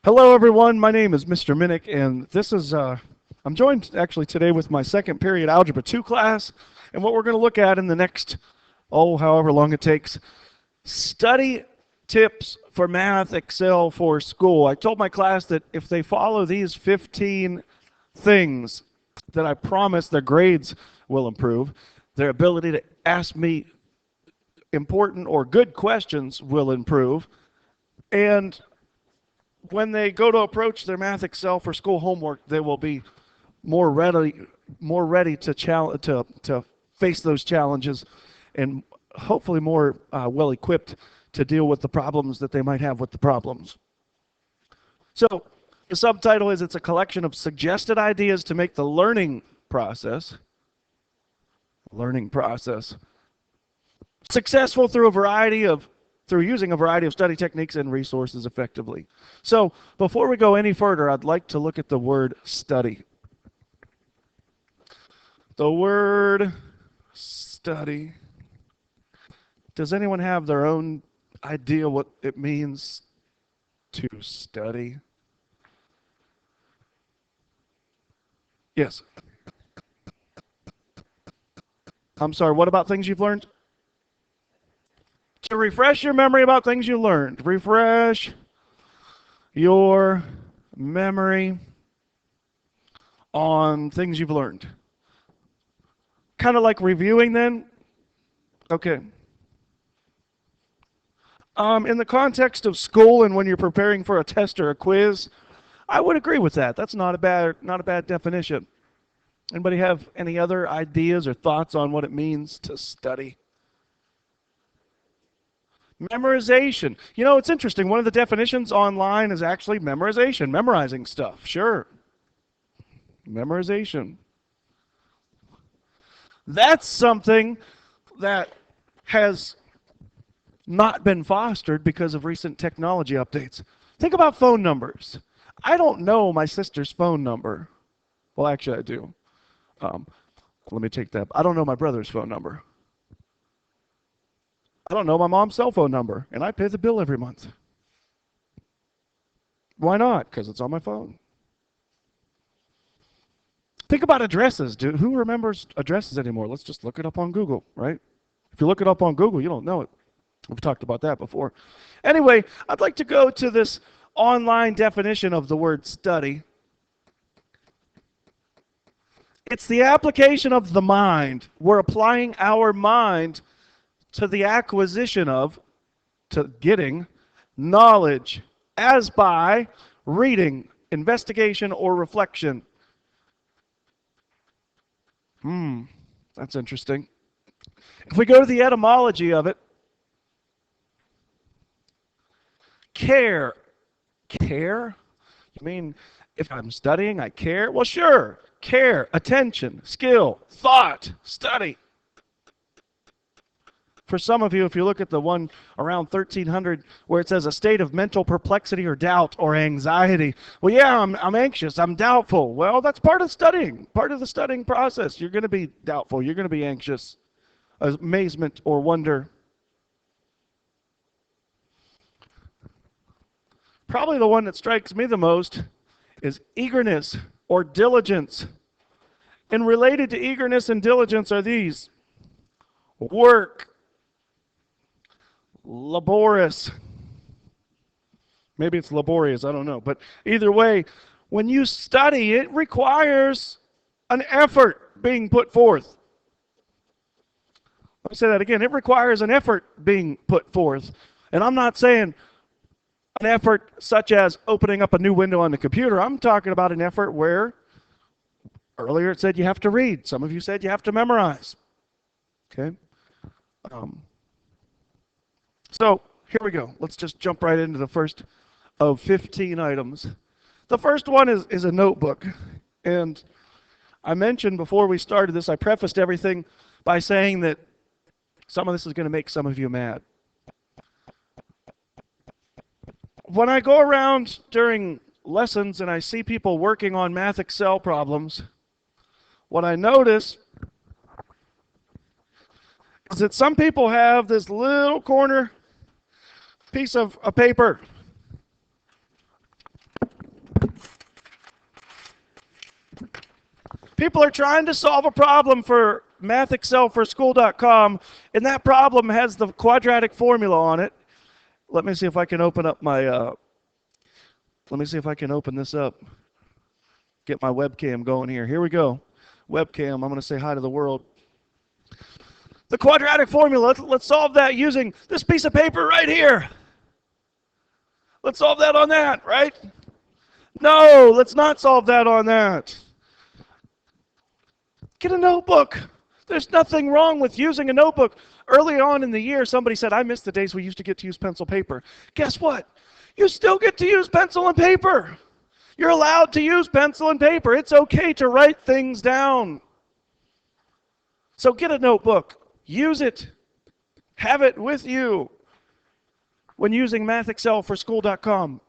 Hello, everyone. My name is Mr. Minnick, and I'm joined actually today with my second period Algebra 2 class. And what we're going to look at in the next, however long it takes, study tips for math, Excel for school. I told my class that if they follow these 15 things, that I promise their grades will improve, their ability to ask me important or good questions will improve, and when they go to approach their math Excel for school homework, they will be more ready to face those challenges, and hopefully more well equipped to deal with the problems that they might have with the problems. So the subtitle is it's a collection of suggested ideas to make the learning process successful through using a variety of study techniques and resources effectively. So before we go any further, I'd like to look at the word study. The word study. Does anyone have their own idea what it means to study? Yes. I'm sorry, what about things you've learned? To refresh your memory about things you learned. Refresh your memory on things you've learned. Kind of like reviewing then? Okay. In the context of school and when you're preparing for a test or a quiz, I would agree with that. That's not a bad definition. Anybody have any other ideas or thoughts on what it means to study? Memorization. You know, it's interesting. One of the definitions online is actually memorization, memorizing stuff. Sure. Memorization. That's something that has not been fostered because of recent technology updates. Think about phone numbers. I don't know my sister's phone number. Well, actually, I do. Um, Let me take that. I don't know my brother's phone number. I don't know my mom's cell phone number, and I pay the bill every month. Why not? Because it's on my phone. Think about addresses, dude. Who remembers addresses anymore? Let's just look it up on Google, right? If you look it up on Google, you don't know it. We've talked about that before. Anyway, I'd like to go to this online definition of the word study. It's the application of the mind. We're applying our mind to the acquisition of, to getting knowledge as by reading, investigation, or reflection. That's interesting. If we go to the etymology of it, care. Care? You mean if I'm studying, I care? Well, sure. Care, attention, skill, thought, study. For some of you, if you look at the one around 1300 where it says a state of mental perplexity or doubt or anxiety, well, yeah, I'm anxious, I'm doubtful. Well, that's part of studying, part of the studying process. You're going to be doubtful, you're going to be anxious, amazement or wonder. Probably the one that strikes me the most is eagerness or diligence. And related to eagerness and diligence are these: work, laborious. Maybe it's laborious, I don't know. But either way, when you study, it requires an effort being put forth. Let me say that again. It requires an effort being put forth. And I'm not saying an effort such as opening up a new window on the computer. I'm talking about an effort where earlier it said you have to read. Some of you said you have to memorize. Okay? So here we go. Let's just jump right into the first of 15 items. The first one is a notebook. And I mentioned before we started this, I prefaced everything by saying that some of this is going to make some of you mad. When I go around during lessons and I see people working on math Excel problems, what I notice is that some people have this little corner piece of a paper. People are trying to solve a problem for mathexcelforschool.com, and that problem has the quadratic formula on it. Let me see if I can open up my, let me see if I can open this up. Get my webcam going here. Here we go. Webcam, I'm going to say hi to the world. The quadratic formula, let's solve that using this piece of paper right here. Let's solve that on that, right? No, let's not solve that on that. Get a notebook. There's nothing wrong with using a notebook. Early on in the year, somebody said, I miss the days we used to get to use pencil paper. Guess what? You still get to use pencil and paper. You're allowed to use pencil and paper. It's okay to write things down. So get a notebook. Use it. Have it with you when using mathexcelforschool.com.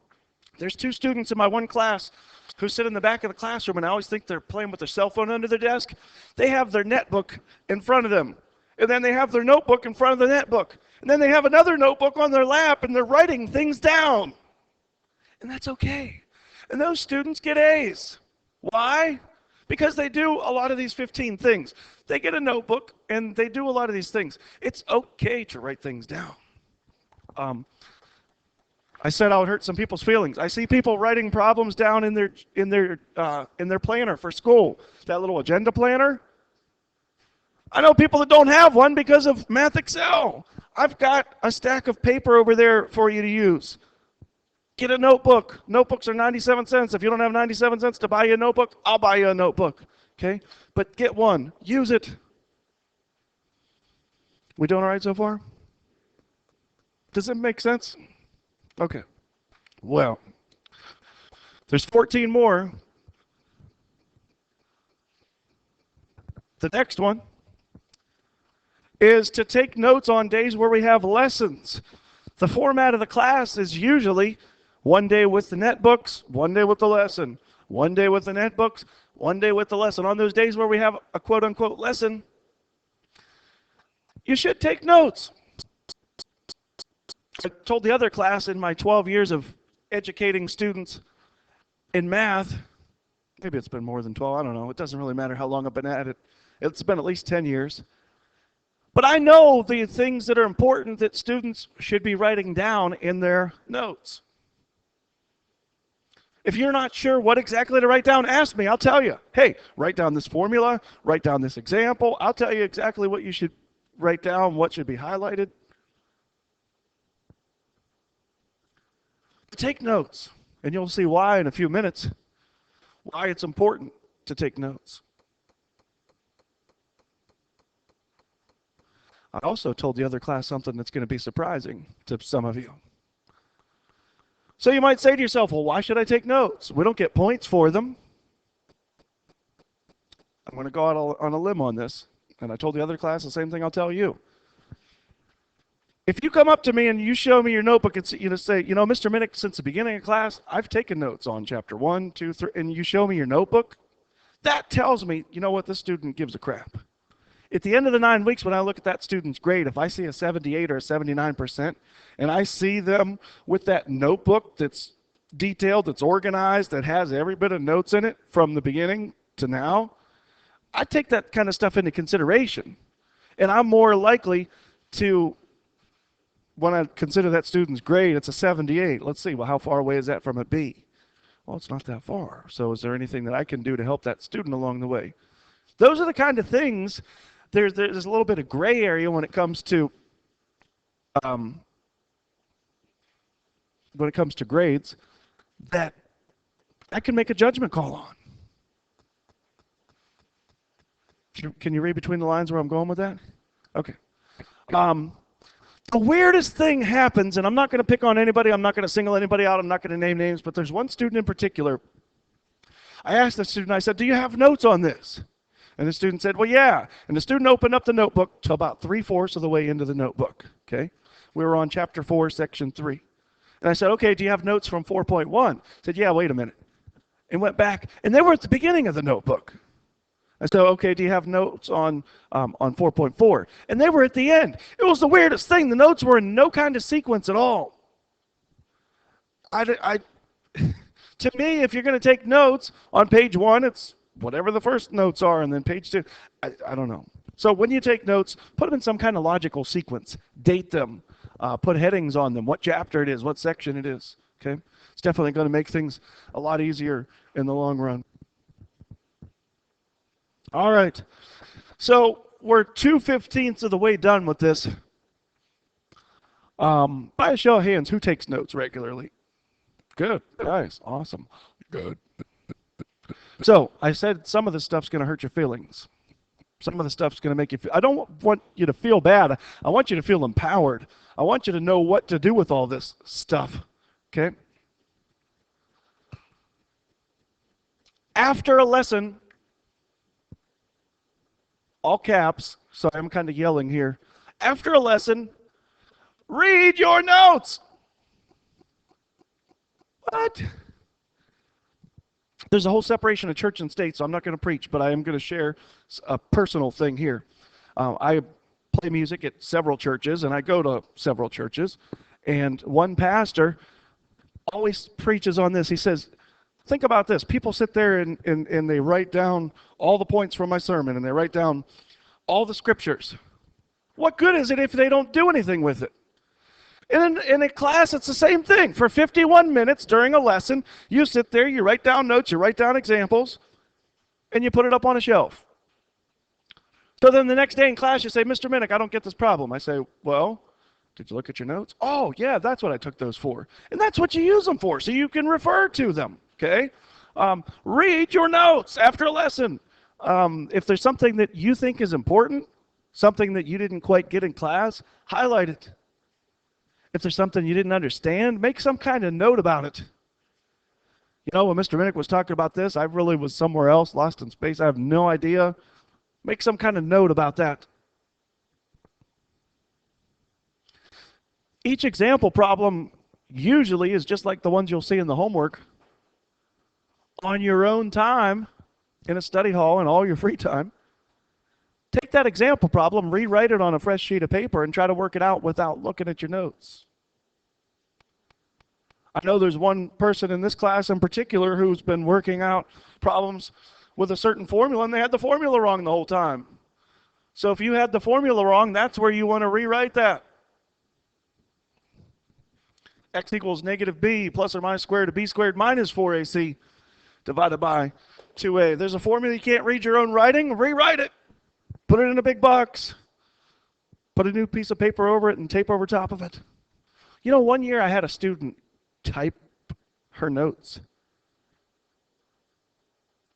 There's 2 students in my one class who sit in the back of the classroom, and I always think they're playing with their cell phone under their desk. They have their netbook in front of them, and then they have their notebook in front of the netbook, and then they have another notebook on their lap, and they're writing things down. And that's okay. And those students get A's. Why? Because they do a lot of these 15 things. They get a notebook, and they do a lot of these things. It's okay to write things down. I said I would hurt some people's feelings. I see people writing problems down in their planner for school. That little agenda planner. I know people that don't have one because of MathXL. I've got a stack of paper over there for you to use. Get a notebook. Notebooks are 97 cents. If you don't have 97 cents to buy you a notebook, I'll buy you a notebook. Okay? But get one. Use it. We doing all right so far? Does it make sense? Okay. Well, there's 14 more. The next one is to take notes on days where we have lessons. The format of the class is usually one day with the netbooks, one day with the lesson, one day with the netbooks, one day with the lesson. On those days where we have a quote-unquote lesson, you should take notes. I told the other class in my 12 years of educating students in math, maybe it's been more than 12, I don't know. It doesn't really matter how long I've been at it. It's been at least 10 years. But I know the things that are important that students should be writing down in their notes. If you're not sure what exactly to write down, ask me. I'll tell you. Hey, write down this formula, write down this example. I'll tell you exactly what you should write down, what should be highlighted. Take notes, and you'll see why in a few minutes, why it's important to take notes. I also told the other class something that's going to be surprising to some of you. So you might say to yourself, well, why should I take notes? We don't get points for them. I'm going to go out on a limb on this, and I told the other class the same thing I'll tell you. If you come up to me and you show me your notebook and say, Mr. Minnick, since the beginning of class, I've taken notes on chapter 1, 2, 3, and you show me your notebook, that tells me, you know what, this student gives a crap. At the end of the 9 weeks, when I look at that student's grade, if I see a 78 or a 79%, and I see them with that notebook that's detailed, that's organized, that has every bit of notes in it from the beginning to now, I take that kind of stuff into consideration. And I'm more likely to, when I consider that student's grade, it's a 78. Let's see, well, how far away is that from a B? Well, it's not that far. So is there anything that I can do to help that student along the way? Those are the kind of things. There's a little bit of gray area when it comes to grades that I can make a judgment call on. Can you read between the lines where I'm going with that? Okay. The weirdest thing happens, and I'm not going to pick on anybody, I'm not going to single anybody out, I'm not going to name names, but there's one student in particular. I asked the student, I said, do you have notes on this? And the student said, well, yeah. And the student opened up the notebook to about 3/4 of the way into the notebook, okay? We were on chapter 4, section 3. And I said, okay, do you have notes from 4.1? Said, yeah, wait a minute. And went back, and they were at the beginning of the notebook. I said, okay, do you have notes on 4.4? And they were at the end. It was the weirdest thing. The notes were in no kind of sequence at all. To me, if you're going to take notes on page 1, it's whatever the first notes are, and then page 2. I don't know. So when you take notes, put them in some kind of logical sequence. Date them. Put headings on them. What chapter it is. What section it is. Okay? It's definitely going to make things a lot easier in the long run. All right. So we're 2/15 of the way done with this. By a show of hands, who takes notes regularly? Good. Nice. Awesome. Good. So I said some of this stuff's going to hurt your feelings. Some of the stuff's going to make you feel. I don't want you to feel bad. I want you to feel empowered. I want you to know what to do with all this stuff. Okay? After a lesson, all caps, so I'm kind of yelling here. After a lesson, read your notes. What? There's a whole separation of church and state, so I'm not going to preach, but I am going to share a personal thing here. I play music at several churches, and I go to several churches, and one pastor always preaches on this. He says, think about this. People sit there and they write down all the points from my sermon, and they write down all the scriptures. What good is it if they don't do anything with it? In a class, it's the same thing. For 51 minutes during a lesson, you sit there, you write down notes, you write down examples, and you put it up on a shelf. So then the next day in class, you say, Mr. Minnick, I don't get this problem. I say, well, did you look at your notes? Oh, yeah, that's what I took those for. And that's what you use them for, so you can refer to them, okay? Read your notes after a lesson. If there's something that you think is important, something that you didn't quite get in class, highlight it. If there's something you didn't understand, make some kind of note about it. You know, when Mr. Minnick was talking about this, I really was somewhere else, lost in space. I have no idea. Make some kind of note about that. Each example problem usually is just like the ones you'll see in the homework. On your own time, in a study hall, in all your free time, take that example problem, rewrite it on a fresh sheet of paper, and try to work it out without looking at your notes. I know there's one person in this class in particular who's been working out problems with a certain formula, and they had the formula wrong the whole time. So if you had the formula wrong, that's where you want to rewrite that. X equals negative b plus or minus square root of b squared minus 4ac divided by 2a. There's a formula you can't read your own writing, rewrite it. Put it in a big box. Put a new piece of paper over it and tape over top of it. You know, one year I had a student type her notes.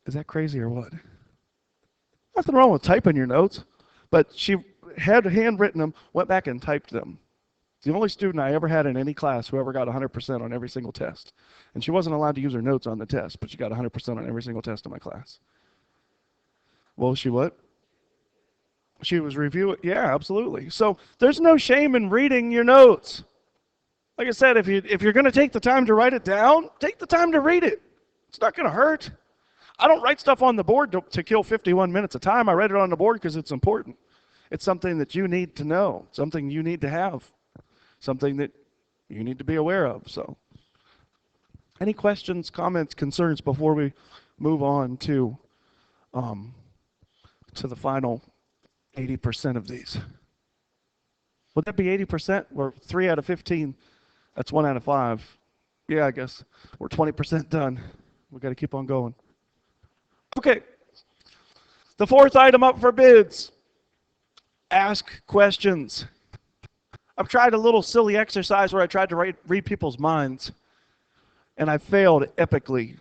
Is that crazy or what? Nothing wrong with typing your notes, but she had handwritten them, went back and typed them. It's the only student I ever had in any class who ever got 100% on every single test. And she wasn't allowed to use her notes on the test, but she got 100% on every single test in my class. Well, she what? She was reviewing. Yeah, absolutely. So there's no shame in reading your notes. Like I said, if you're going to take the time to write it down, take the time to read it. It's not going to hurt. I don't write stuff on the board to kill 51 minutes of time. I write it on the board because it's important. It's something that you need to know, something you need to have, something that you need to be aware of. So, any questions, comments, concerns before we move on to the final 80% of these? Would that be 80%? We're 3 out of 15. That's 1 out of 5. Yeah, I guess we're 20% done. We've got to keep on going. Okay. The fourth item up for bids. Ask questions. I've tried a little silly exercise where I tried to read people's minds, and I failed epically.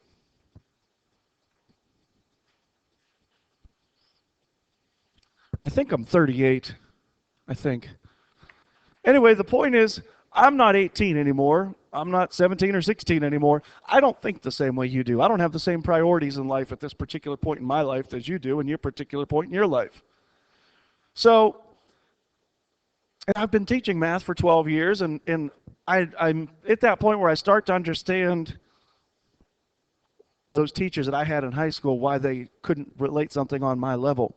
I think I'm 38. I think. Anyway, the point is, I'm not 18 anymore. I'm not 17 or 16 anymore. I don't think the same way you do. I don't have the same priorities in life at this particular point in my life as you do in your particular point in your life. So, and I've been teaching math for 12 years, and I'm at that point where I start to understand those teachers that I had in high school, why they couldn't relate something on my level.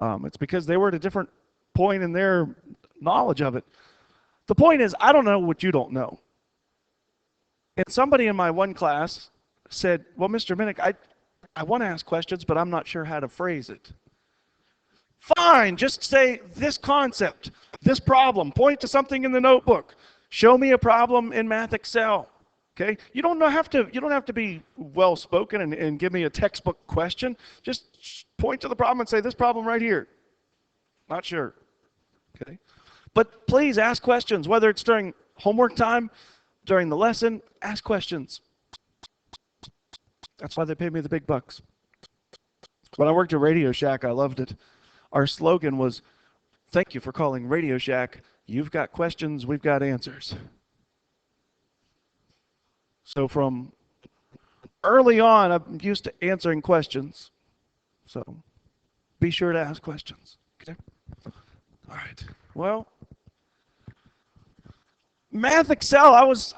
It's because they were at a different point in their knowledge of it. The point is, I don't know what you don't know. And somebody in my one class said, well, Mr. Minnick, I want to ask questions, but I'm not sure how to phrase it. Fine, just say this concept, this problem. Point to something in the notebook. Show me a problem in Math Excel. Okay? You don't have to be well spoken and give me a textbook question. Just point to the problem and say this problem right here. Not sure. Okay? But please ask questions, whether it's during homework time, during the lesson, ask questions. That's why they pay me the big bucks. When I worked at Radio Shack, I loved it. Our slogan was, "Thank you for calling Radio Shack. You've got questions, we've got answers." So from early on, I'm used to answering questions. So be sure to ask questions. Okay? All right. Well, Math Excel, I was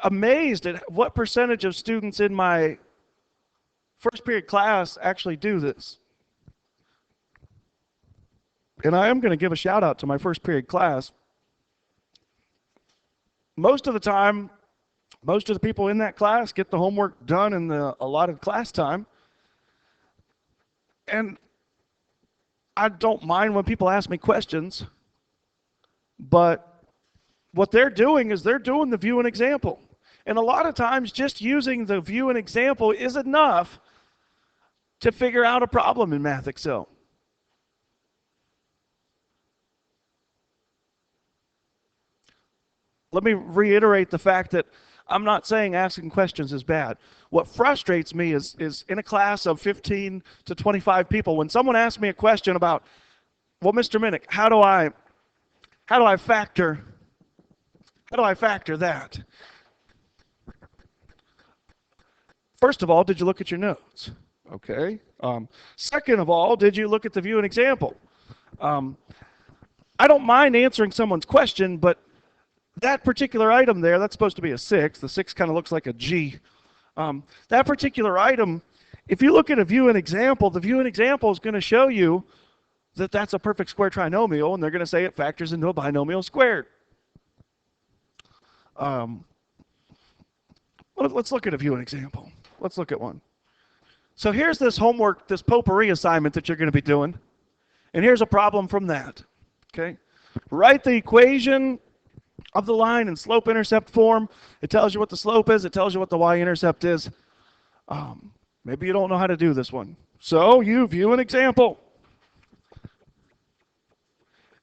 amazed at what percentage of students in my first period class actually do this. And I am going to give a shout out to my first period class. Most of the time, most of the people in that class get the homework done in the allotted class time. And I don't mind when people ask me questions, but what they're doing is they're doing the view and example. And a lot of times just using the view and example is enough to figure out a problem in Math Excel. Let me reiterate the fact that I'm not saying asking questions is bad. What frustrates me is in a class of 15 to 25 people, when someone asks me a question about, well, Mr. Minnick, how do I factor that? First of all, did you look at your notes? Okay. Second of all, did you look at the view and example? I don't mind answering someone's question, but that particular item there, that's supposed to be a 6. The 6 kind of looks like a G. That particular item, if you look at a view and example, the view and example is going to show you that that's a perfect square trinomial, and they're going to say it factors into a binomial squared. Let's look at a view and example. Let's look at one. So here's this homework, this potpourri assignment that you're going to be doing, and here's a problem from that. Okay, write the equation of the line in slope-intercept form. It tells you what the slope is. It tells you what the y-intercept is. Maybe you don't know how to do this one. So you view an example.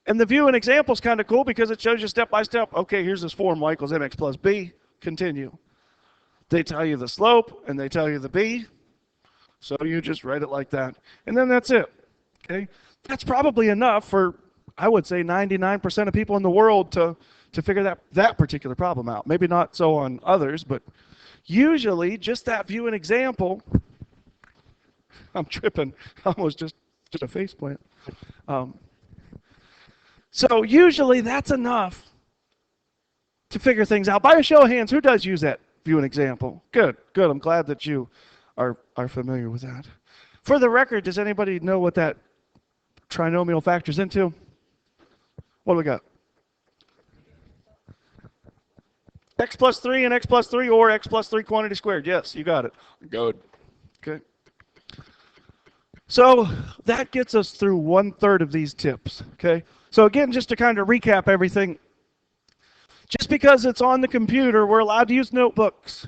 And the view and example is kind of cool because it shows you step by step. Okay, here's this form, y equals mx plus b. Continue. They tell you the slope and they tell you the b. So you just write it like that. And then that's it. Okay? That's probably enough for, I would say, 99% of people in the world to figure that particular problem out. Maybe not so on others, but usually just that view and example. I'm tripping. Almost just a face plant. So usually that's enough to figure things out. By a show of hands, who does use that view and example? Good, good. I'm glad that you are familiar with that. For the record, does anybody know what that trinomial factors into? What do we got? X plus 3 and x plus 3 or x plus 3 quantity squared. Yes, you got it. Good. Okay. So that gets us through 1/3 of these tips. Okay. So again, just to kind of recap everything, just because it's on the computer, we're allowed to use notebooks.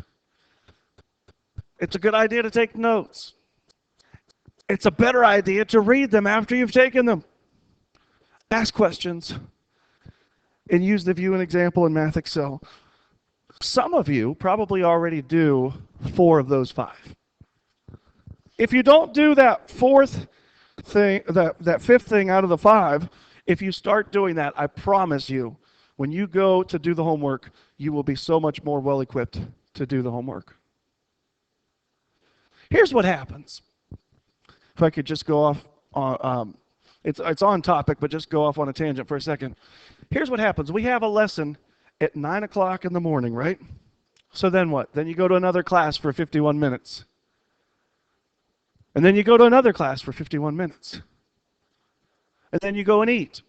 It's a good idea to take notes. It's a better idea to read them after you've taken them. Ask questions and use the view and example in Math Excel. Some of you probably already do 4 of those 5. If you don't do that 4th thing, that 5th thing out of the 5, if you start doing that, I promise you, when you go to do the homework, you will be so much more well-equipped to do the homework. Here's what happens. If I could just go off on, it's on topic, but just go off on a tangent for a second. Here's what happens. We have a lesson at 9 o'clock in the morning, right? So then what? Then you go to another class for 51 minutes. And then you go to another class for 51 minutes. And then you go and eat.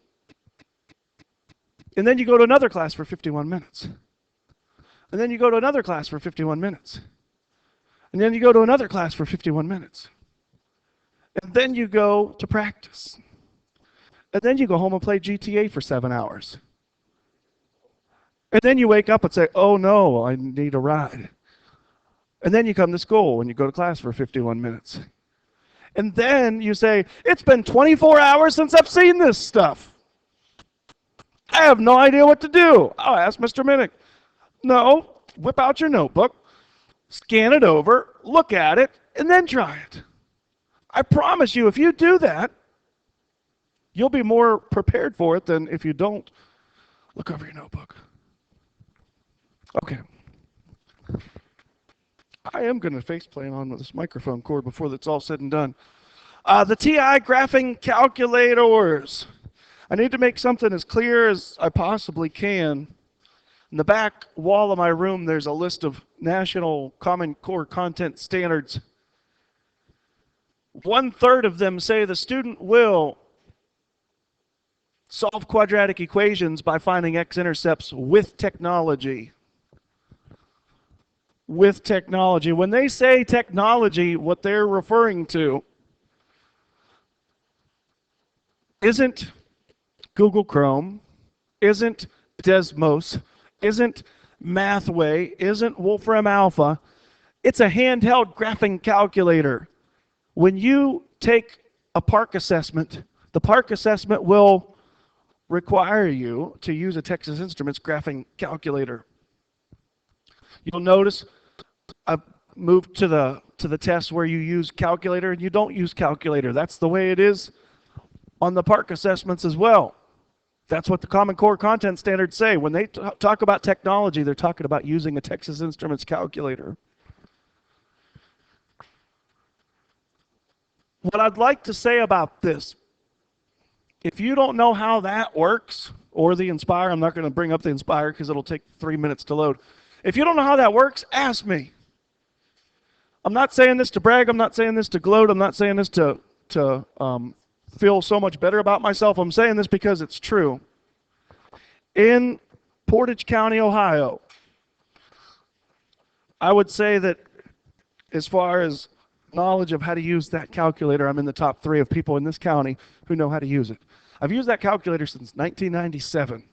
And then you go to another class for 51 minutes. And then you go to another class for 51 minutes. And then you go to another class for 51 minutes. And then you go to practice. And then you go home and play GTA for 7 hours. And then you wake up and say, oh no, I need a ride. And then you come to school and you go to class for 51 minutes. And then you say, it's been 24 hours since I've seen this stuff. I have no idea what to do. I'll ask Mr. Minnick. No, whip out your notebook, scan it over, look at it, and then try it. I promise you, if you do that, you'll be more prepared for it than if you don't look over your notebook. Okay. I am going to face plant on this microphone cord before that's all said and done. The TI graphing calculators. I need to make something as clear as I possibly can. In the back wall of my room, there's a list of National Common Core Content Standards. 1/3 of them say the student will solve quadratic equations by finding x-intercepts with technology. With technology. When they say technology, what they're referring to isn't Google Chrome, isn't Desmos, isn't Mathway, isn't Wolfram Alpha. It's a handheld graphing calculator. When you take a PARCC assessment, the PARCC assessment will require you to use a Texas Instruments graphing calculator. You'll notice I've moved to the test where you use calculator and you don't use calculator. That's the way it is on the PARCC assessments as well. That's what the Common Core Content Standards say. When they talk about technology, they're talking about using a Texas Instruments calculator. What I'd like to say about this, if you don't know how that works, or the Inspire, I'm not going to bring up the Inspire because it'll take 3 minutes to load. If you don't know how that works, ask me. I'm not saying this to brag. I'm not saying this to gloat. I'm not saying this to feel so much better about myself. I'm saying this because it's true. In Portage County, Ohio, I would say that as far as knowledge of how to use that calculator, I'm in the top 3 of people in this county who know how to use it. I've used that calculator since 1997.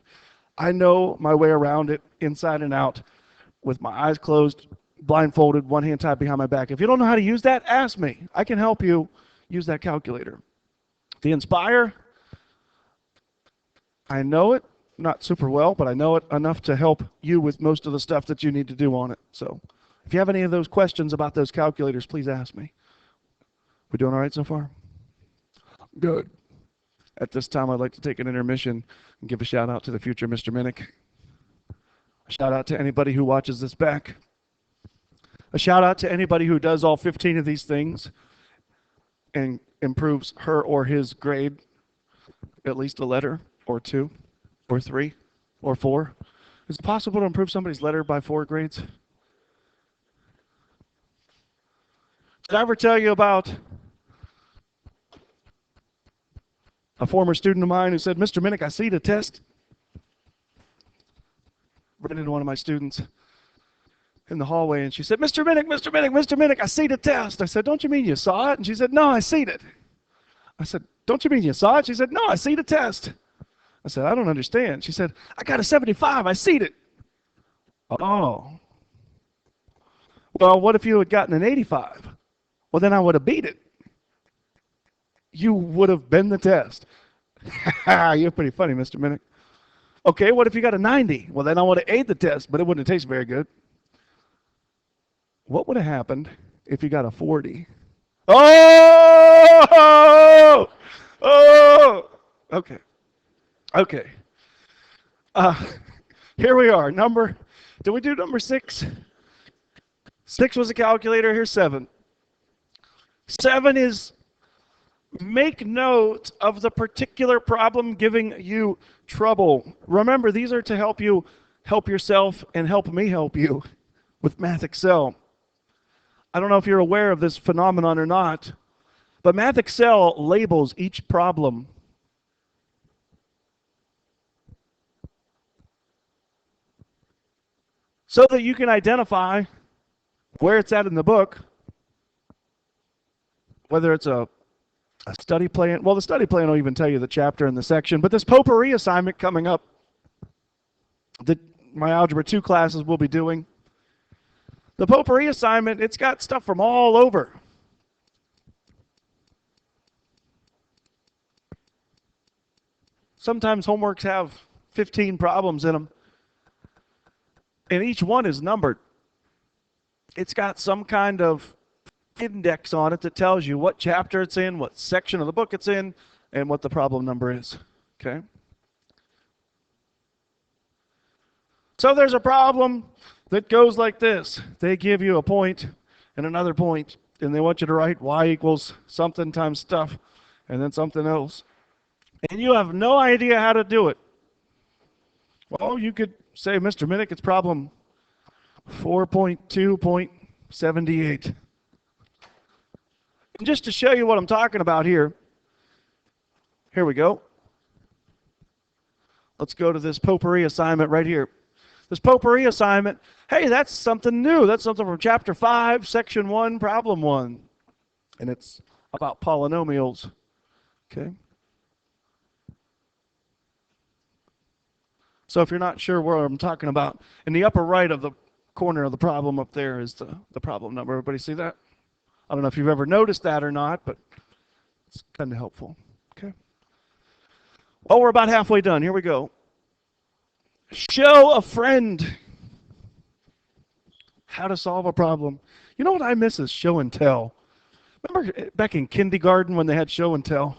I know my way around it inside and out with my eyes closed, blindfolded, one hand tied behind my back. If you don't know how to use that, ask me. I can help you use that calculator. The Inspire, I know it, not super well, but I know it enough to help you with most of the stuff that you need to do on it. So if you have any of those questions about those calculators, please ask me. We doing all right so far? Good. At this time, I'd like to take an intermission and give a shout out to the future Mr. Minnick. A shout out to anybody who watches this back. A shout out to anybody who does all 15 of these things and improves her or his grade at least a letter or 2 or 3 or 4. Is it possible to improve somebody's letter by 4 grades? Did I ever tell you about a former student of mine who said, Mr. Minnick, I see the test? Ran into one of my students in the hallway and she said, Mr. Minnick, Mr. Minnick, Mr. Minnick, I see the test. I said, don't you mean you saw it? And she said, no, I seen it. I said, don't you mean you saw it? She said, no, I see the test. I said, I don't understand. She said, I got a 75, I seen it. Oh. Well, what if you had gotten an 85? Well, then I would have beat it. You would have been the test. You're pretty funny, Mr. Minnick. Okay, what if you got a 90? Well, then I would have ate the test, but it wouldn't have tasted very good. What would have happened if you got a 40? Oh! Oh! Okay. Okay. Here we are. Did we do number 6? 6 was a calculator. Here's 7. 7 is make note of the particular problem giving you trouble. Remember, these are to help you help yourself and help me help you with MathXL. I don't know if you're aware of this phenomenon or not, but MathXL labels each problem. So that you can identify where it's at in the book, whether it's a A study plan. Well, the study plan will even tell you the chapter and the section, but this potpourri assignment coming up that my Algebra 2 classes will be doing. The potpourri assignment, it's got stuff from all over. Sometimes homeworks have 15 problems in them, and each one is numbered. It's got some kind of index on it that tells you what chapter it's in, what section of the book it's in, and what the problem number is. Okay? So there's a problem that goes like this. They give you a point and another point, and they want you to write y equals something times stuff, and then something else. And you have no idea how to do it. Well, you could say, Mr. Minnick, it's problem 4.2.78. And just to show you what I'm talking about here we go. Let's go to this potpourri assignment right here. This potpourri assignment, hey, that's something new. That's something from Chapter 5, Section 1, Problem 1. And it's about polynomials. Okay? So if you're not sure what I'm talking about, in the upper right of the corner of the problem up there is the problem number. Everybody see that? I don't know if you've ever noticed that or not, but it's kind of helpful. Okay. Well, we're about halfway done. Here we go. Show a friend how to solve a problem. You know what I miss is show and tell. Remember back in kindergarten when they had show and tell?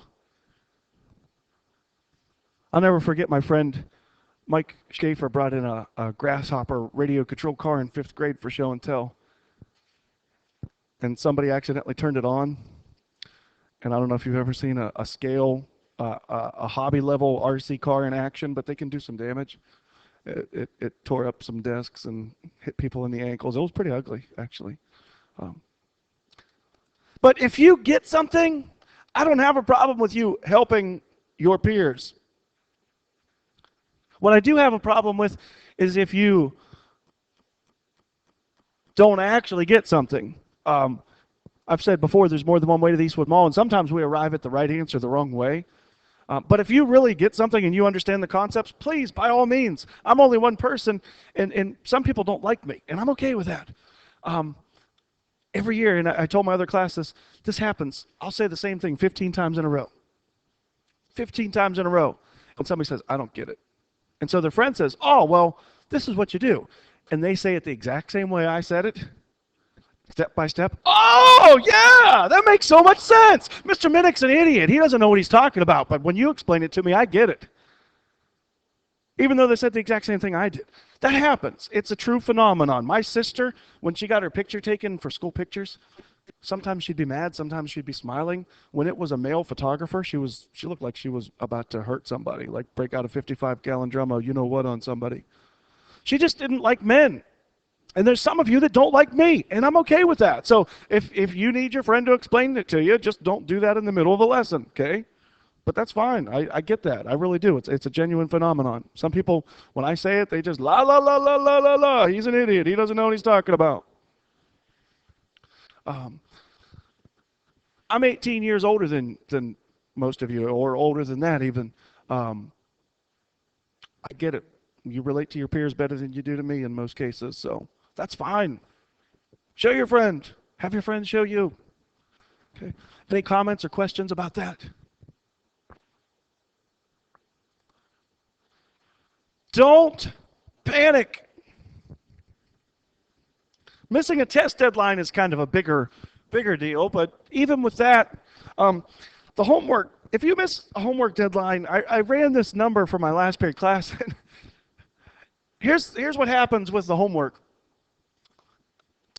I'll never forget my friend Mike Schaefer brought in a Grasshopper radio control car in 5th grade for show and tell. And somebody accidentally turned it on. And I don't know if you've ever seen a scale, a hobby level RC car in action, but they can do some damage. It tore up some desks and hit people in the ankles. It was pretty ugly, actually. But if you get something, I don't have a problem with you helping your peers. What I do have a problem with is if you don't actually get something. I've said before, there's more than one way to the Eastwood Mall, and sometimes we arrive at the right answer the wrong way. But if you really get something and you understand the concepts, please, by all means. I'm only one person, and some people don't like me, and I'm okay with that. Every year, and I told my other classes, this happens. I'll say the same thing 15 times in a row. 15 times in a row. And somebody says, I don't get it. And so their friend says, oh, well, this is what you do. And they say it the exact same way I said it, step by step. Oh, yeah, that makes so much sense. Mr. Minnick's an idiot. He doesn't know what he's talking about. But when you explain it to me, I get it. Even though they said the exact same thing I did. That happens. It's a true phenomenon. My sister, when she got her picture taken for school pictures, sometimes she'd be mad, sometimes she'd be smiling. When it was a male photographer, she looked like she was about to hurt somebody, like break out a 55-gallon drum of you-know-what on somebody. She just didn't like men. And there's some of you that don't like me, and I'm okay with that. So if you need your friend to explain it to you, just don't do that in the middle of a lesson, okay? But that's fine. I get that. I really do. It's a genuine phenomenon. Some people, when I say it, they just la, la, la, la, la, la, la. He's an idiot. He doesn't know what he's talking about. I'm 18 years older than most of you, or older than that even. I get it. You relate to your peers better than you do to me in most cases, so that's fine. Show your friend. Have your friend show you. Okay. Any comments or questions about that? Don't panic. Missing a test deadline is kind of a bigger deal, but even with that, the homework, if you miss a homework deadline, I ran this number for my last period class. Here's what happens with the homework.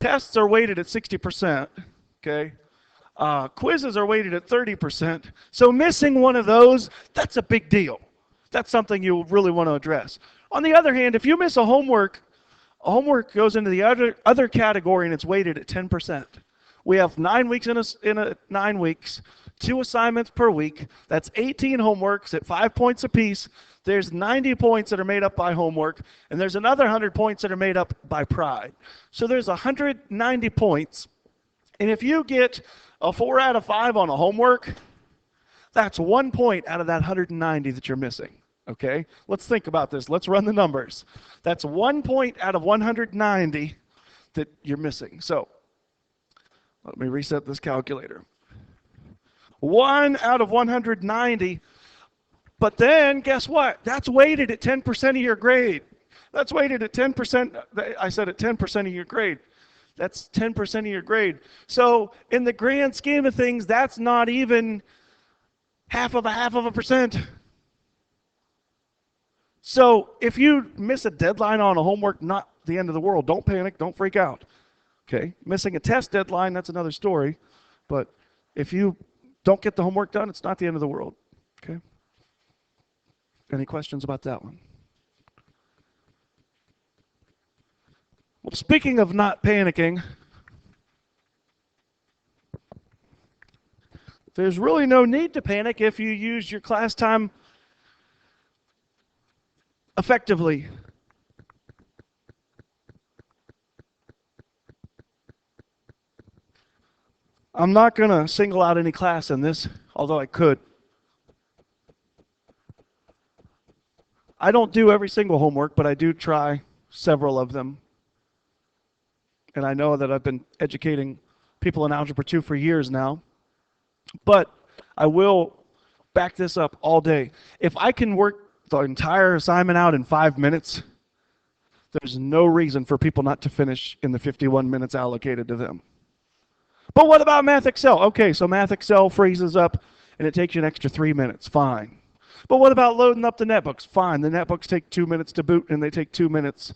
Tests are weighted at 60%, okay? Quizzes are weighted at 30%. So missing one of those, that's a big deal. That's something you really want to address. On the other hand, if you miss a homework goes into the other category and it's weighted at 10%. We have 9 weeks in a 9 weeks, 2 assignments per week. That's 18 homeworks at 5 points apiece. There's 90 points that are made up by homework, and there's another 100 points that are made up by pride. So there's 190 points, and if you get a 4 out of 5 on a homework, That's 1 point out of that 190 that you're missing. Okay? Let's think about this. Let's run the numbers. That's 1 point out of 190 that you're missing. So let me reset this calculator. 1 out of 190. But then, guess what? That's weighted at 10% of your grade. That's weighted at 10%. I said at 10% of your grade. That's 10% of your grade. So in the grand scheme of things, that's not even half of a percent. So if you miss a deadline on a homework, not the end of the world. Don't panic. Don't freak out. Okay? Missing a test deadline, that's another story. But if you don't get the homework done, it's not the end of the world. Okay? Any questions about that one? Well, speaking of not panicking, there's really no need to panic if you use your class time effectively. I'm not going to single out any class in this, although I could. I don't do every single homework, but I do try several of them. And I know that I've been educating people in Algebra 2 for years now. But I will back this up all day. If I can work the entire assignment out in 5 minutes, there's no reason for people not to finish in the 51 minutes allocated to them. But what about Math Excel? Okay, so Math Excel freezes up and it takes you an extra 3 minutes. Fine. But what about loading up the netbooks? Fine. The netbooks take 2 minutes to boot and they take 2 minutes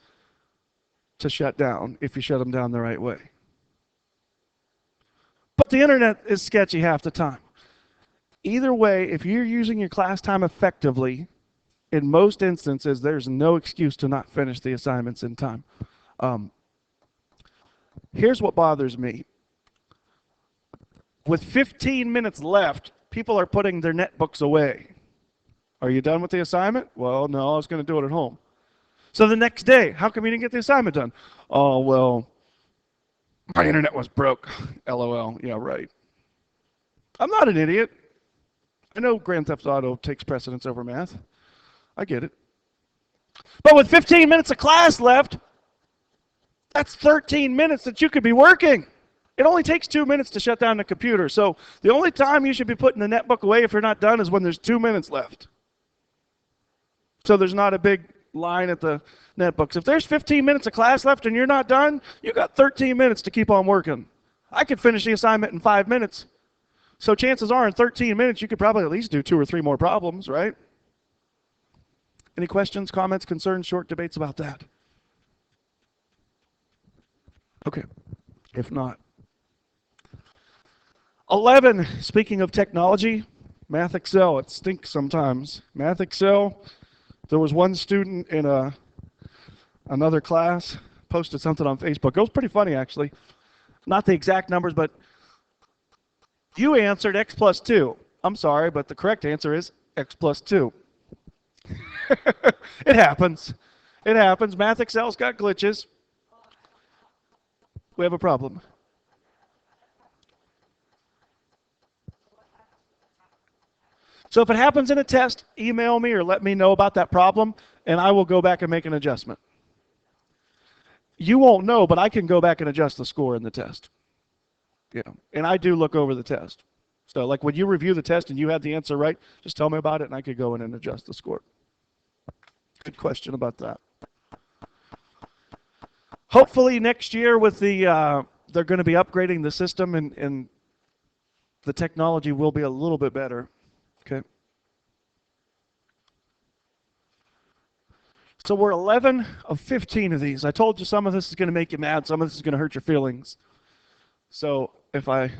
to shut down if you shut them down the right way. But the internet is sketchy half the time. Either way, if you're using your class time effectively, in most instances, there's no excuse to not finish the assignments in time. Here's what bothers me. With 15 minutes left, people are putting their netbooks away. Are you done with the assignment? Well, no, I was going to do it at home. So the next day, how come you didn't get the assignment done? Oh, well, my internet was broke. LOL. Yeah, right. I'm not an idiot. I know Grand Theft Auto takes precedence over math. I get it. But with 15 minutes of class left, that's 13 minutes that you could be working. It only takes 2 minutes to shut down the computer. So the only time you should be putting the netbook away if you're not done is when there's 2 minutes left. So there's not a big line at the netbooks. If there's 15 minutes of class left and you're not done, you got 13 minutes to keep on working. I could finish the assignment in 5 minutes. So chances are in 13 minutes you could probably at least do 2 or 3 more problems, right? Any questions, comments, concerns, short debates about that? Okay, if not. 11, speaking of technology, Math Excel. It stinks sometimes. Math Excel, there was one student in another class posted something on Facebook. It was pretty funny, actually. Not the exact numbers, but you answered x plus 2. I'm sorry, but the correct answer is x plus 2. It happens. It happens. Math Excel's got glitches. We have a problem. So if it happens in a test, email me or let me know about that problem, and I will go back and make an adjustment. You won't know, but I can go back and adjust the score in the test. Yeah, and I do look over the test. So like when you review the test and you had the answer right, just tell me about it and I could go in and adjust the score. Good question about that. Hopefully next year with the, they're going to be upgrading the system and the technology will be a little bit better. Okay. So we're 11 of 15 of these. I told you some of this is going to make you mad, some of this is going to hurt your feelings. So if I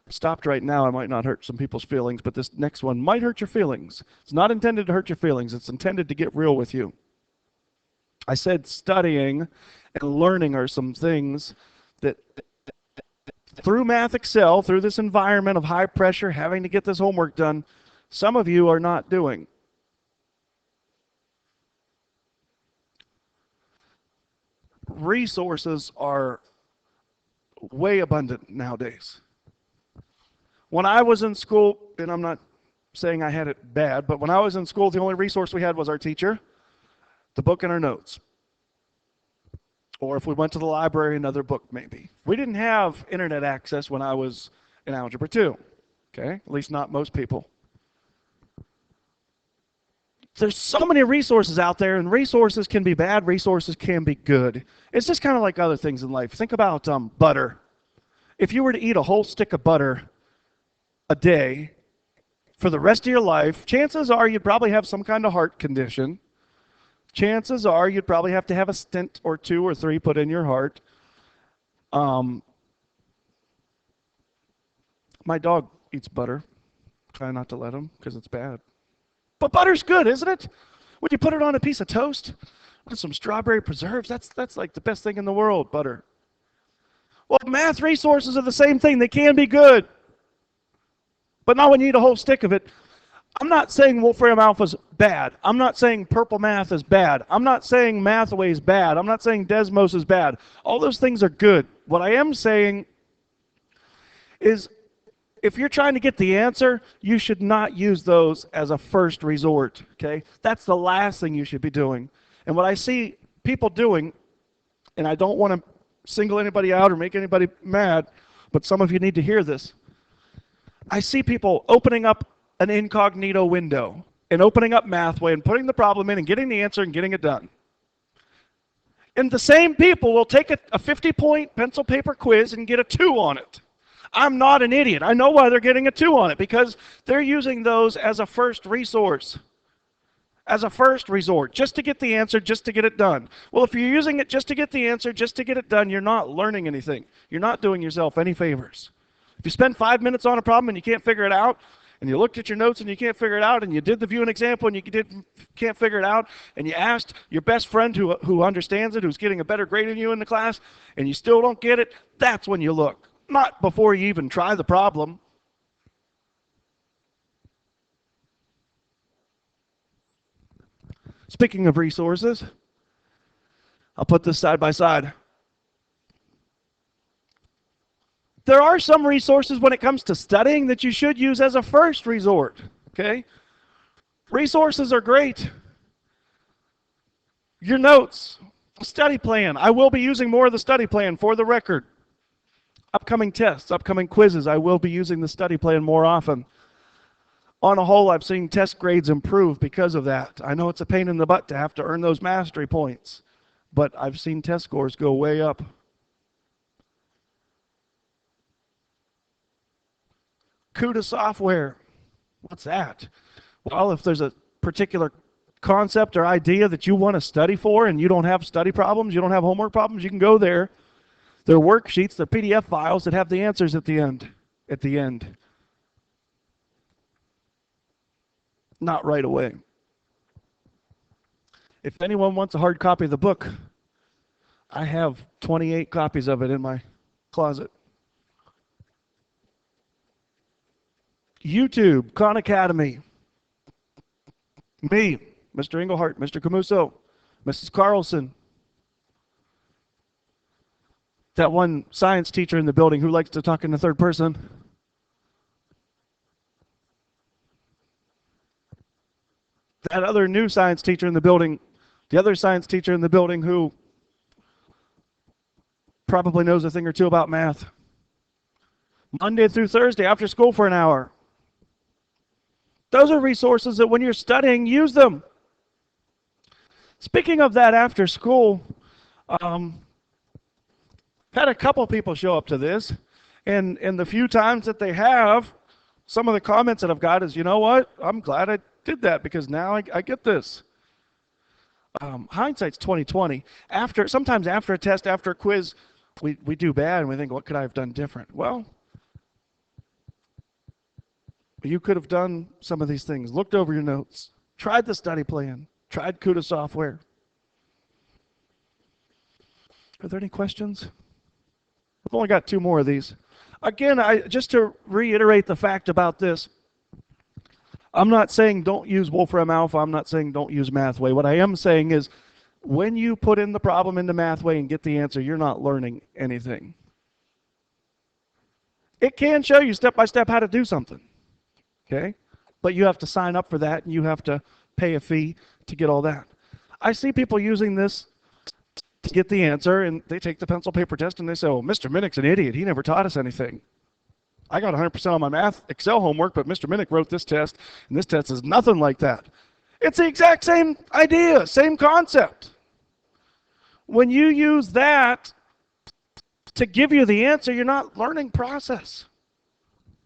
stopped right now, I might not hurt some people's feelings, but this next one might hurt your feelings. It's not intended to hurt your feelings. It's intended to get real with you. I said studying and learning are some things that through Math Excel, through this environment of high pressure, having to get this homework done, some of you are not doing. Resources are way abundant nowadays. When I was in school, and I'm not saying I had it bad, but when I was in school, the only resource we had was our teacher, the book, and our notes. Or if we went to the library, another book maybe. We didn't have internet access when I was in Algebra 2, okay? At least not most people. There's so many resources out there, and resources can be bad, resources can be good. It's just kind of like other things in life. Think about butter. If you were to eat a whole stick of butter a day for the rest of your life, chances are you'd probably have some kind of heart condition. Chances are you'd probably have to have a stent or 2 or 3 put in your heart. My dog eats butter. Try not to let him because it's bad. But butter's good, isn't it? When you put it on a piece of toast with some strawberry preserves, that's like the best thing in the world, butter. Well, math resources are the same thing. They can be good. But not when you eat a whole stick of it. I'm not saying Wolfram Alpha is bad. I'm not saying Purple Math is bad. I'm not saying Mathway is bad. I'm not saying Desmos is bad. All those things are good. What I am saying is if you're trying to get the answer, you should not use those as a first resort, okay? That's the last thing you should be doing. And what I see people doing, and I don't want to single anybody out or make anybody mad, but some of you need to hear this. I see people opening up an incognito window and opening up Mathway and putting the problem in and getting the answer and getting it done. And the same people will take a 50-point pencil paper quiz and get a 2 on it. I'm not an idiot. I know why they're getting a 2 on it, because they're using those as a first resource, as a first resort, just to get the answer, just to get it done. Well, if you're using it just to get the answer, just to get it done, you're not learning anything. You're not doing yourself any favors. If you spend 5 minutes on a problem and you can't figure it out, and you looked at your notes and you can't figure it out, and you did the viewing example and you can't figure it out, and you asked your best friend who understands it, who's getting a better grade than you in the class, and you still don't get it, that's when you look. Not before you even try the problem. Speaking of resources, I'll put this side by side. There are some resources when it comes to studying that you should use as a first resort, okay? Resources are great. Your notes, study plan. I will be using more of the study plan for the record. Upcoming tests, upcoming quizzes, I will be using the study plan more often. On a whole, I've seen test grades improve because of that. I know it's a pain in the butt to have to earn those mastery points, but I've seen test scores go way up. CUDA software, what's that? Well, if there's a particular concept or idea that you want to study for and you don't have study problems, you don't have homework problems, you can go there. They're worksheets, they're PDF files that have the answers at the end. Not right away. If anyone wants a hard copy of the book, I have 28 copies of it in my closet. YouTube, Khan Academy. Me, Mr. Engelhardt, Mr. Camuso, Mrs. Carlson. That one science teacher in the building who likes to talk in the third person. That other new science teacher in the building, the other science teacher in the building who probably knows a thing or two about math. Monday through Thursday after school for an hour. Those are resources that when you're studying, use them. Speaking of that after school, had a couple people show up to this, and the few times that they have, some of the comments that I've got is, you know what, I'm glad I did that because now I get this. Hindsight's 20/20. Sometimes after a test, after a quiz, we do bad and we think, what could I have done different? Well, you could have done some of these things, looked over your notes, tried the study plan, tried CUDA software. Are there any questions? I've only got 2 more of these. Again, just to reiterate the fact about this, I'm not saying don't use Wolfram Alpha. I'm not saying don't use Mathway. What I am saying is when you put in the problem into Mathway and get the answer, you're not learning anything. It can show you step by step how to do something. Okay? but you have to sign up for that and you have to pay a fee to get all that. I see people using this to get the answer, and they take the pencil paper test and they say, oh, Mr. Minnick's an idiot. He never taught us anything. I got 100% on my math Excel homework, but Mr. Minnick wrote this test, and this test is nothing like that. It's the exact same idea, same concept. When you use that to give you the answer, you're not learning process.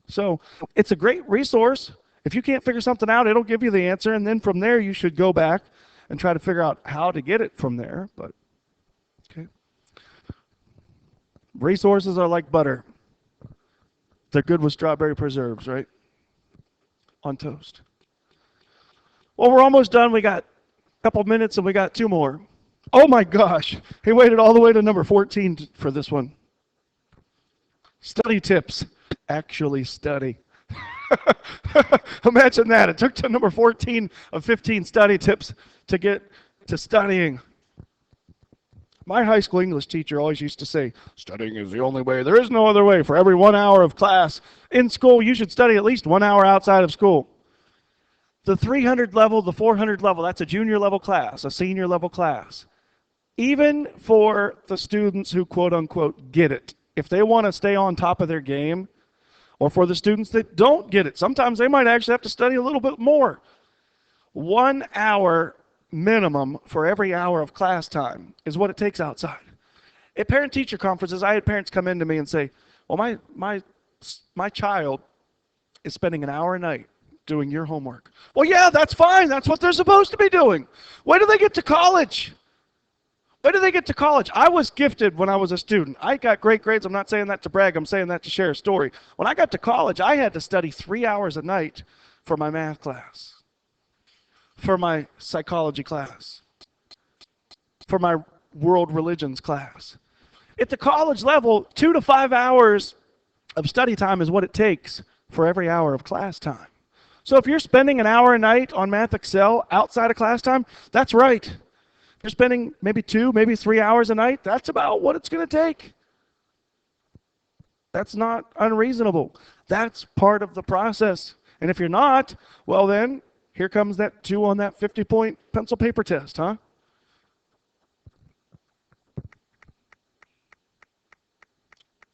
So it's a great resource. If you can't figure something out, it'll give you the answer, and then from there you should go back and try to figure out how to get it from there. But okay. Resources are like butter. They're good with strawberry preserves, right? On toast. Well, we're almost done. We got a couple minutes and we got 2 more. Oh my gosh. He waited all the way to number 14 for this one. Study tips. Actually study. Imagine that. It took to number 14 of 15 study tips to get to studying. My high school English teacher always used to say, studying is the only way. There is no other way. For every 1 hour of class in school, you should study at least 1 hour outside of school. The 300 level, the 400 level, that's a junior level class, a senior level class. Even for the students who quote unquote get it, if they want to stay on top of their game, or for the students that don't get it, sometimes they might actually have to study a little bit more. 1 hour minimum for every hour of class time is what it takes outside. At parent-teacher conferences, I had parents come in to me and say, well, my child is spending an hour a night doing your homework. Well, yeah, that's fine. That's what they're supposed to be doing. When do they get to college? When do they get to college? I was gifted when I was a student. I got great grades. I'm not saying that to brag. I'm saying that to share a story. When I got to college, I had to study 3 hours a night for my math class, for my psychology class, for my world religions class. At the college level, 2 to 5 hours of study time is what it takes for every hour of class time. So if you're spending an hour a night on Math Excel outside of class time, that's right. If you're spending maybe 2, maybe 3 hours a night, that's about what it's going to take. That's not unreasonable. That's part of the process. And if you're not, well then, here comes that 2 on that 50-point pencil paper test, huh?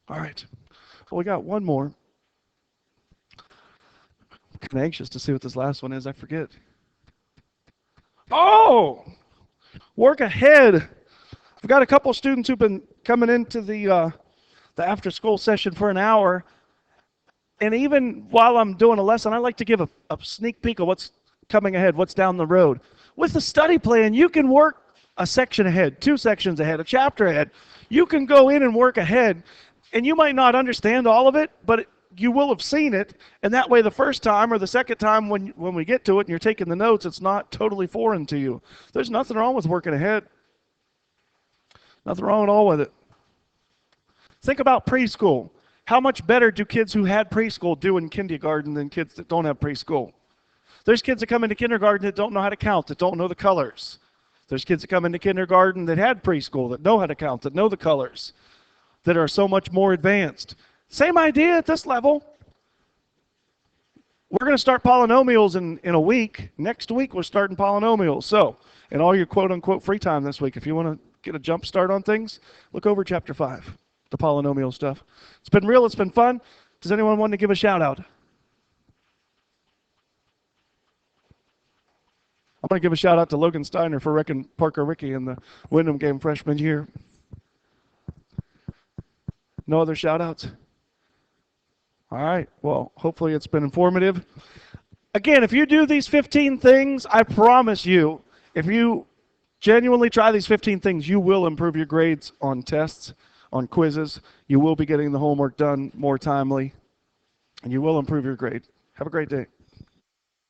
All right. Well, we got one more. I'm kind of anxious to see what this last one is. I forget. Oh! Work ahead. I've got a couple students who've been coming into the after-school session for an hour. And even while I'm doing a lesson, I like to give a sneak peek of what's coming ahead, what's down the road. With the study plan, you can work a section ahead, 2 sections ahead, a chapter ahead. You can go in and work ahead, and you might not understand all of it, but you will have seen it, and that way the first time or the second time when we get to it and you're taking the notes, it's not totally foreign to you. There's nothing wrong with working ahead. Nothing wrong at all with it. Think about preschool. How much better do kids who had preschool do in kindergarten than kids that don't have preschool? There's kids that come into kindergarten that don't know how to count, that don't know the colors. There's kids that come into kindergarten that had preschool, that know how to count, that know the colors, that are so much more advanced. Same idea at this level. We're going to start polynomials in a week. Next week, we're starting polynomials. So, in all your quote-unquote free time this week, if you want to get a jump start on things, look over Chapter 5, the polynomial stuff. It's been real. It's been fun. Does anyone want to give a shout-out? I'm going to give a shout-out to Logan Steiner for wrecking Parker Rickey in the Wyndham game freshman year. No other shout-outs? All right, well, hopefully it's been informative. Again, if you do these 15 things, I promise you, if you genuinely try these 15 things, you will improve your grades on tests, on quizzes. You will be getting the homework done more timely, and you will improve your grade. Have a great day.